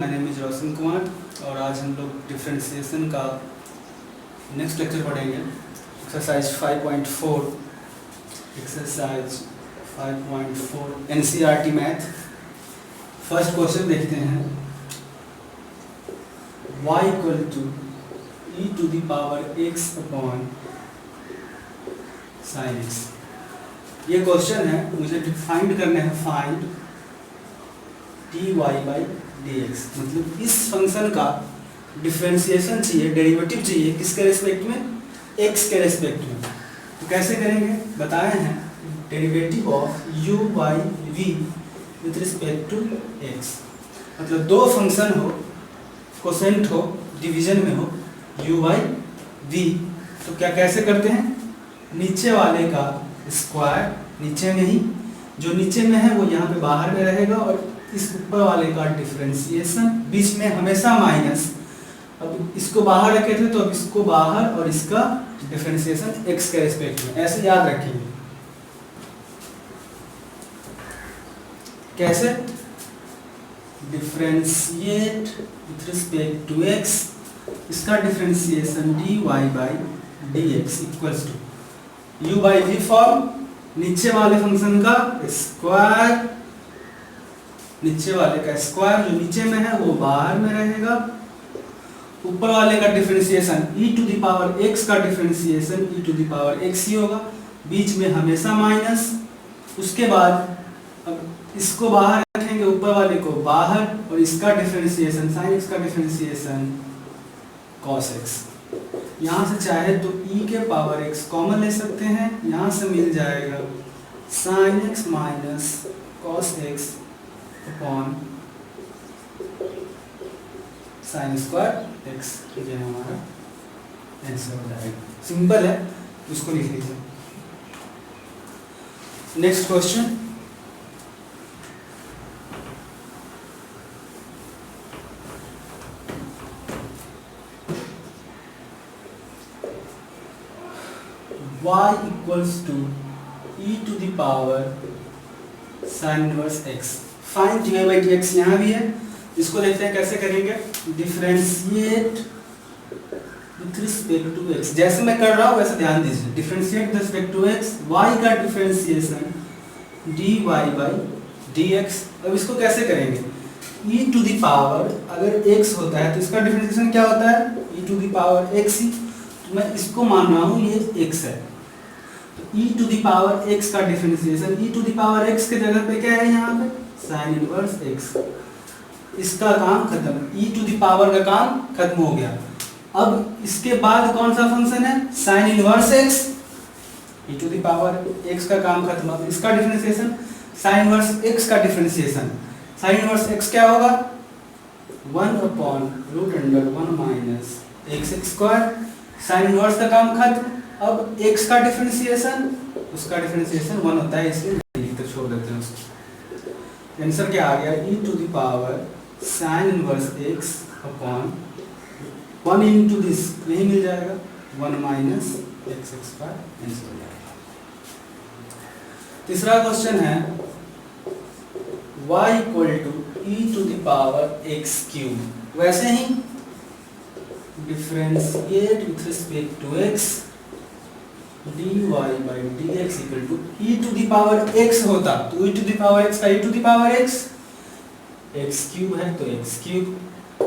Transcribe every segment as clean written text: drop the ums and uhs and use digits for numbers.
My name is Roshan Kumar और आज हम लोग डिफरेंशिएशन का नेक्स्ट लेक्चर पढ़ेंगे। Exercise 5.4 exercise 5.4 NCERT math. First question देखते हैं। y equal to e to the power x upon sine x। ये क्वेश्चन है, मुझे फाइंड करना है फाइंड dy बाई dx, मतलब इस फंक्शन का डिफरेंशिएशन चाहिए, डेरिवेटिव चाहिए किसके रेस्पेक्ट में, x के रेस्पेक्ट में। तो कैसे करेंगे बताए हैं, derivative of u by v with respect to x। मतलब दो फंक्शन हो, कोसेंट हो, डिवीजन में हो u बाई v, तो क्या कैसे करते हैं, नीचे वाले का स्क्वायर नीचे में ही, जो नीचे में है वो यहाँ पे बाहर में रहेगा, और इस ऊपर वाले का डिफरेंशिएशन, बीच में हमेशा माइनस। अब इसको बाहर रखे थे तो अब इसको बाहर और इसका डिफरेंशिएशन x के रेस्पेक्ट में, ऐसे याद रखेंगे। कैसे, differentiate with respect to x, इसका differentiation dy by dx equals to u by v form, नीचे वाले फंक्शन का स्क्वायर, नीचे वाले का स्क्वायर जो नीचे में है वो बाहर में रहेगा, ऊपर वाले का differentiation e to the power x का differentiation e to the power x ही होगा, बीच में हमेशा माइनस। उसके बाद अब इसको बाहर रखेंगे, ऊपर वाले को बाहर, और इसका डिफरेंशिएशन sin x का डिफरेंशिएशन cos x। यहाँ से चाहे तो e के पावर x कॉमन ले सकते हैं, यहाँ से मिल जाएगा sin x minus cos x upon sine square x, ये हमारा आंसर हो जाएगा। सिंपल है, उसको लिख लीजिए। Next question, y equals to e to the power sine inverse x। Find dy by dx यहाँ भी है, इसको देखते हैं कैसे करेंगे। Differentiate with respect to x, जैसे मैं कर रहा हूँ वैसे ध्यान दीजिए। Differentiate with respect to x, y का डिफरेंशिएशन dy बाई dx। अब इसको कैसे करेंगे, e टू द पावर, अगर x होता है तो इसका डिफरेंशिएशन क्या होता है, e to the power x ही, तो मैं इसको मान रहा हूँ ये x है, e to the power x का differentiation, e to the power x के जगह पे क्या है, यहाँ पे साइन इनवर्स x। इसका काम खत्म, e टू द पावर का काम खत्म हो गया। अब इसके बाद कौन सा फंक्शन है, sine inverse x, e to the power x का काम खत्म। अब इसका डिफरेंशिएशन साइन इनवर्स x का डिफरेंशिएशन, साइन इनवर्स x क्या होगा, 1 upon root under 1 minus x square. Sine inverse का काम खत्म। अब x का डिफरेंशिएशन, उसका डिफरेंशिएशन 1 होता है, इसलिए लिख तो छोड़ देते हैं उसको। आंसर क्या आ गया, e to the power sine inverse x upon 1 into this, नहीं मिल जाएगा 1 माइनस x स्क्वायर, आंसर हो जाएगा। तीसरा क्वेश्चन है, y equal to e to the power x cube. वैसे ही differentiate with respect to x, dy by dx equal to e to the power x होता तो e to the power x का e to the power x, x cube है तो x cube.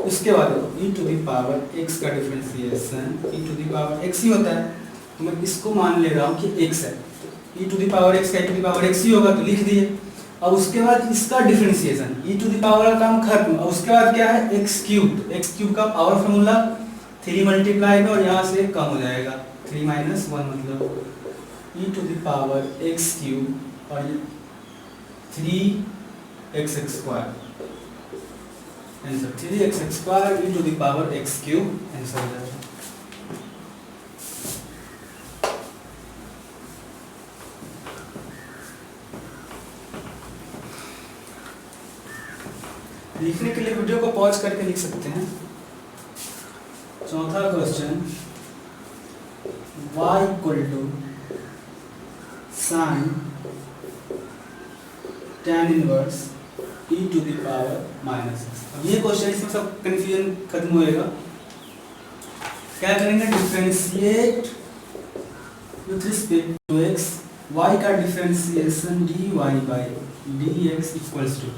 उसके बाद e to the power x का differentiation e to the power x ही होता है, तो मैं इसको मान ले रहा हूँ कि x है, e to the power x का e to the power x ही होगा, तो लिख दिए। अब उसके बाद इसका differentiation, e to the power का काम खत्म। अब उसके बाद क्या है, x क्यूब, x क्यूब का पावर फॉर्मूला 3 मल्टीप्लाई में, और यहाँ से कम हो जाएगा 3 माइनस 1, मतलब e to the power x cube और 3x square, answer 3x square e to the power x cube, answer हो जाएगा। लिखने के लिए वीडियो को पॉज करके लिख सकते हैं। चौथा question, y equal to sine tan inverse e to the power minus x. अब ये क्वेश्चन, इसमें सब कंफ्यूजन खत्म होएगा। क्या करेंगे, differentiate with respect to x, y का differentiation d y by d x equals to,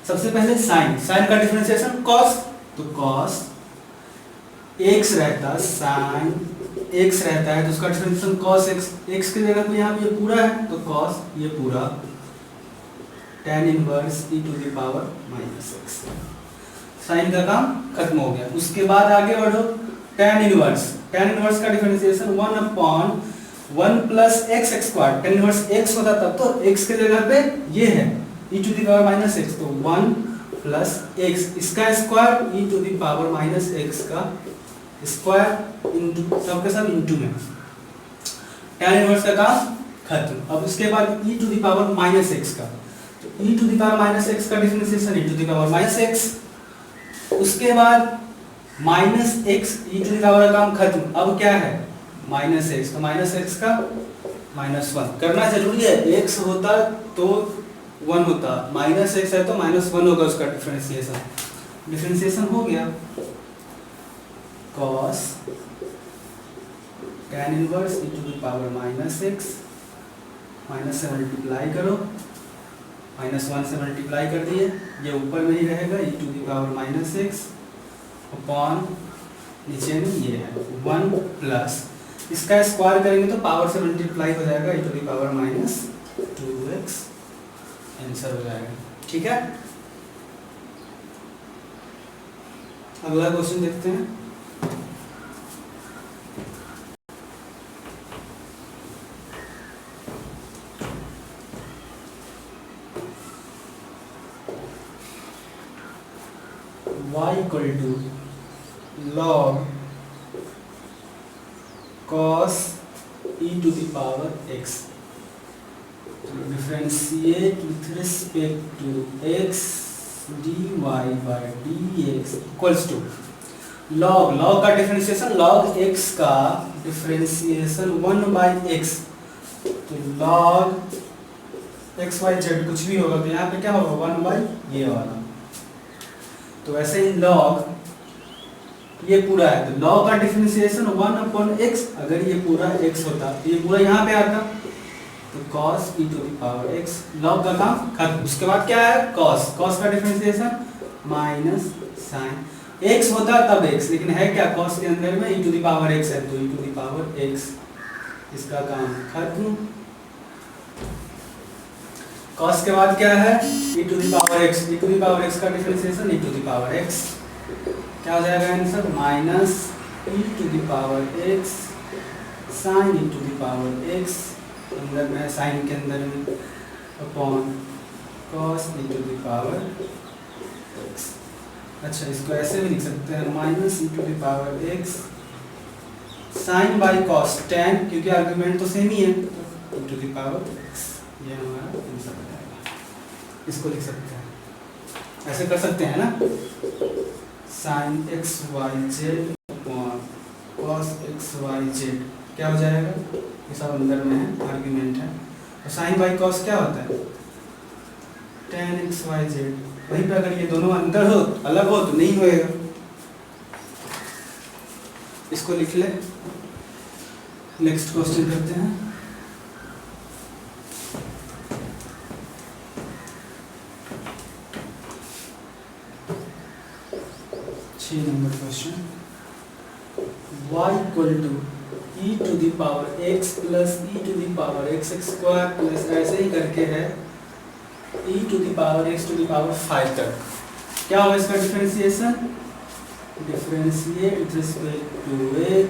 सबसे पहले साइन, साइन का डिफरेंशिएशन कॉस, तो कॉस एक्स रहता, साइन एक्स रहता है तो उसका डिफरेंशिएशन कॉस एक्स, एक्स की जगह पे यहाँ पे ये पूरा है तो कॉस ये पूरा tan inverse e to the power minus x, sine का काम खत्म हो गया। उसके बाद आगे बढ़ो, tan इनवर्स, tan इनवर्स का differentiation 1 upon 1 plus x x square, tan inverse x होता तब तो x के जगह पे ये है e to the power minus x, तो 1 प्लस x इसका square e to the power minus x का स्क्वायर इनटू सबके सब इनटू में, tan इनवर्स का काम खत्म। अब उसके बाद e to the power minus x का, तो e to the power minus x का differentiation e to the power minus x, उसके बाद minus x e to the power का काम खत्म। अब क्या है माइनस एक्स, तो माइनस एक्स का माइनस 1 करना जरूरी है, x होता तो 1 होता, माइनस एक्स है तो माइनस 1 होगा उसका डिफरेंशिएशन, डिफरेंशिएशन हो गया। cos tan inverse e to the power minus x, minus से मल्टीप्लाई करो, माइनस 1 से मल्टीप्लाई कर दिए, ये ऊपर में ही रहेगा e to the power minus x upon नीचे में ये है 1 प्लस इसका स्क्वायर करेंगे तो पावर से मल्टीप्लाई हो जाएगा e to the power minus 2x, answer हो जाएगा। ठीक है, अगला क्वेश्चन देखते हैं। y equal to log cos e to the power x, differentiate with respect to x dy by dx equals to log, log का डिफरेंशिएशन log x का differentiation 1 by x, तो log x y z कुछ भी होगा तो यहाँ पे क्या होगा 1 by ये वाला, तो वैसे ही log ये पूरा है तो log का डिफरेंशिएशन 1 अपॉन x, अगर ये पूरा x होता तो ये पूरा यहाँ पे आता तो cos e to the power x, log का काम खत्म। उसके बाद क्या है cos, cos का डिफरेंशिएशन माइनस sin, x होता तब x, लेकिन है क्या cos के अंदर में e to the power x है तो e to the power x, इसका काम खत्म। cos के बाद क्या है e to the power x, e to the power x का differentiation e to the power x, क्या हो जाएगा answer minus e to the power x sin e to the power x, अंदर में साइन के अंदर में upon cos e to the power x। अच्छा, इसको ऐसे भी लिख सकते हैं minus e to the power x sine by cos tan, क्योंकि आर्गुमेंट तो सेम ही है तो e to the power x, ये हमारा आंसर हो जाएगा। इसको लिख सकते हैं, ऐसे कर सकते हैं ना, sin x y z upon cos x y z क्या हो जाएगा, ये सब अंदर में है आर्गुमेंट है, और sin बाई cos क्या होता है tan x y z, वहीं पे अगर ये दोनों अंदर हो अलग हो तो नहीं होएगा, इसको लिख ले। नेक्स्ट क्वेश्चन करते हैं। Number question, y equal to e to the power x plus e to the power x square plus ऐसे ही करके है e to the power x to the power 5 तक, क्या होगा इसका डिफरेंशिएशन, differentiate with respect to x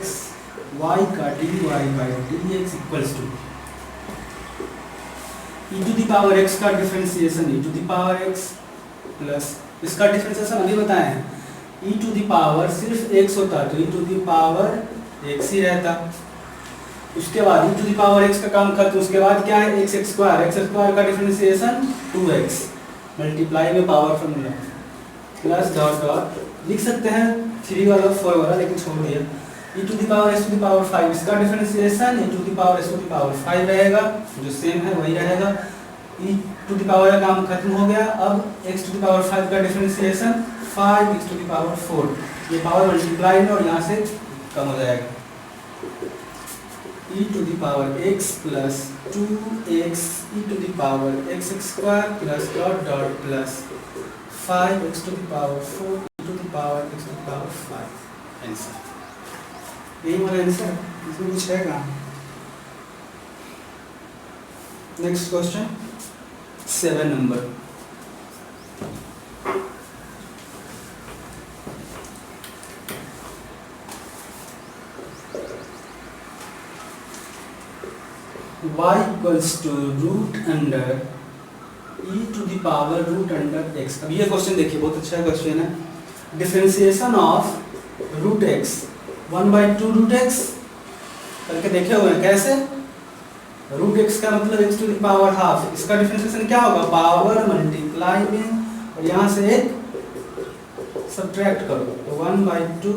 y का dy by dx equals to e to the power x का differentiation e to the power x plus इसका differentiation अभी बताए हैं e टू द पावर सिर्फ x होता तो e to the power x ही रहता, उसके बाद e to the power x का काम खत्म। उसके बाद क्या है x स्क्वायर का डिफरेंशिएशन 2x मल्टीप्लाई में power formula plus dot dot लिख सकते हैं 3 वाला 4 वाला, लेकिन छोड़ दिया e to the power x to the power 5, इसका differentiation e to the power x to the power 5 रहेगा, जो सेम है वही रहेगा, e टू द पावर का काम खत्म हो गया। अब x टू द पावर 5 का differentiation 5x to the power 4, ये पावर मल्टीप्लाई है और यहाँ से कम हो जाएगा। e to the power x plus 2x e to the power x square plus dot dot plus 5x to the power 4 e to the power x to the power 5। Answer यही वाला answer, इसमें कुछ है कहाँ। Next question 7 नंबर। y equals to root under e to the power root under x। अब ये question देखिए, बहुत अच्छा क्वेश्चन है। Differentiation of root x 1/2 root x करके देखे हुए हैं। कैसे? रूट x का मतलब x to the power half, इसका डिफरेंशिएशन क्या होगा, पावर मल्टीप्लाई में और यहाँ से एक सब्ट्रैक्ट करो तो 1/2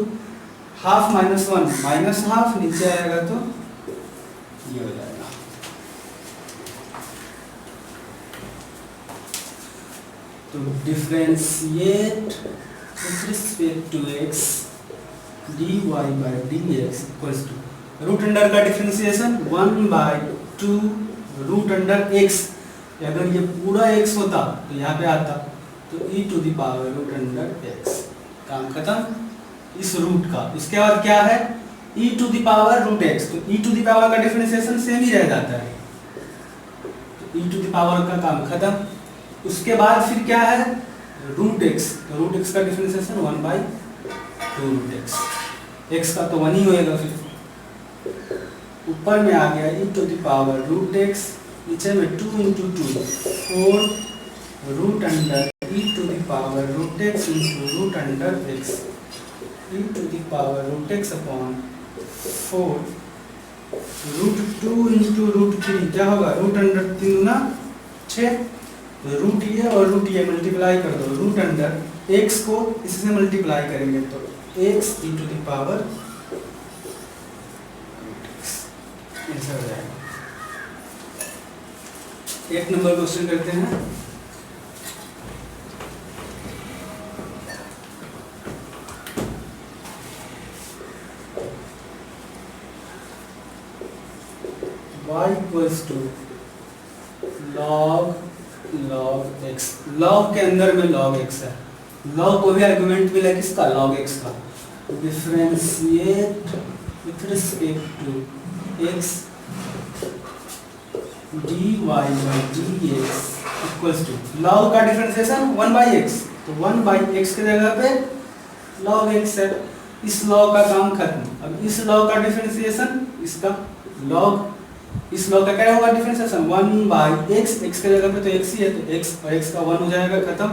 हाफ माइनस 1 माइनस हाफ, नीचे आएगा तो ये हो जाएगा। तो differentiate with respect to x dy by dx equals to root under का डिफरेंशिएशन 1/2 रूट अंडर x। अगर ये पूरा x होता तो यहाँ पे आता तो e to the power root under x, काम खत्म इस रूट का। इसके बाद क्या है, e to the power root x, तो e टू द पावर का डिफरेंशिएशन सेम ही रह जाता है, तो e टू द पावर का काम खत्म। उसके बाद फिर क्या है, रूट x, तो रूट x का डिफरेंशिएशन 1/2 रूट x का तो 1 ही होएगा। फिर ऊपर में आ गया e to the power root x, नीचे में 2 × 2 4 root under e to the power root x into root under x, e to the power root x upon 4 root 2 × root 3 क्या होगा, रूट अंडर 3 गुना 6, तो रूट ये और रूट ये multiply कर दो, रूट अंडर x को इससे मल्टीप्लाई करेंगे तो x e to the power answer हो जाएगा। 1 नंबर क्वेश्चन करते हैं। y equals to log x, log के अंदर में log x है, log को भी आर्गुमेंट मिला किसका, log x का। Differentiate with respect to x dy by dx equals to log का डिफरेंशिएशन 1/x, तो 1/x की जगह पे log x है। इस log का काम खत्म। अब इस log का डिफरेंशिएशन, इसका log, इस log का क्या होगा डिफरेंशिएशन 1/x, x के जगह पे तो x ही है, तो x और x का 1 हो जाएगा खत्म,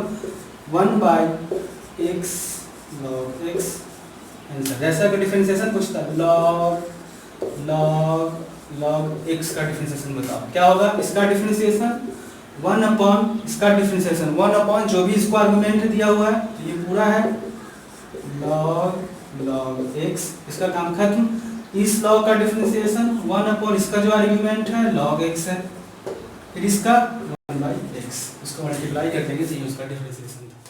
1/x log x आंसर। जैसा कि डिफरेंशिएशन पूछता है log x का डिफरेंशिएशन बताओ क्या होगा। इसका डिफरेंशिएशन 1 अपॉन इसका डिफरेंशिएशन 1 अपॉन जो भी इसको आर्गुमेंट दिया हुआ है, तो ये पूरा है log x, इसका काम खत्म। इस log का डिफरेंशिएशन 1 अपॉन इसका जो आर्गुमेंट है log x है, फिर इसका 1/x, इसको मल्टीप्लाई कर देंगे तो ये उसका डिफरेंशिएशन था।